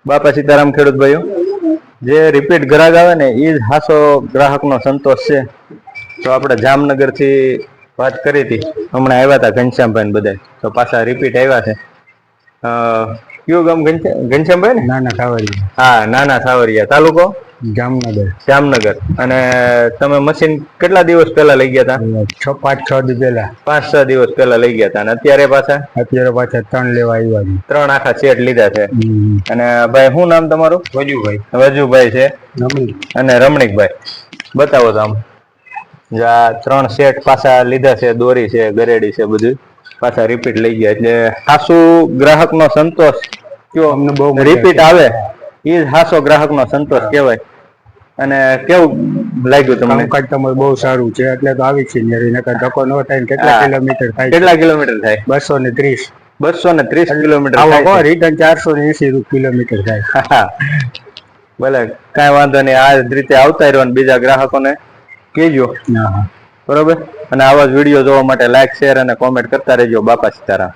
બાપા સીતારામ ખેડૂત ભાઈઓ, જે રિપીટ ગ્રાહક આવે ને એ જ હાસો ગ્રાહકનો સંતોષ છે. તો આપણે જામનગરથી વાત કરી હતી, હમણાં આવ્યા હતા ઘનશ્યામભાઈ ને બધા, તો પાછા રિપીટ આવ્યા છે. કયું ગામ? ઘનશ્યામભાઈ ને? નાના સાવરિયા. હા, નાના સાવરિયા, તાલુકો જામનગર. જામનગર. અને તમે મશીન કેટલા દિવસ પહેલા લઈ ગયા હતા? 5-6 દી પહેલા. 5-6 દિવસ પહેલા લઈ ગયા હતા. અને અત્યારે પાછા 3 લેવા આવ્યા છે. 3 આખા સેટ લીધા છે. અને ભાઈ શું નામ તમારું? વજુભાઈ. વજુભાઈ છે રમણીક. અને રમણીકભાઈ. બતાવો તો આમ. આ 3 સેટ પાછા લીધા છે, દોરી છે, ગરેડી છે, બધું પાછા રિપીટ લઈ ગયા. એટલે હાસુ ગ્રાહકનો સંતોષ કયો, અમને બહુ રિપીટ આવે એ જ હાસો ગ્રાહકનો સંતોષ કહેવાય. અને કેવું લાગ્યું તમને? કામકાજ તમારું બહુ સારું છે, એટલે તો આવી છે. ધક્કો ન થાય. કેટલા કિલોમીટર થાય? કેટલા કિલોમીટર થાય? 230. 230 કિલોમીટર થાય. રિટર્ન 480 કિલોમીટર થાય. ભલે, કાંઈ વાંધો નહીં. આ જ રીતે આવતા રહ્યો, બીજા ગ્રાહકોને કહેજો. બરોબર. અને આવા જ વિડીયો જોવા માટે લાઈક, શેર અને કોમેન્ટ કરતા રહેજો. બાપા સીતારામ.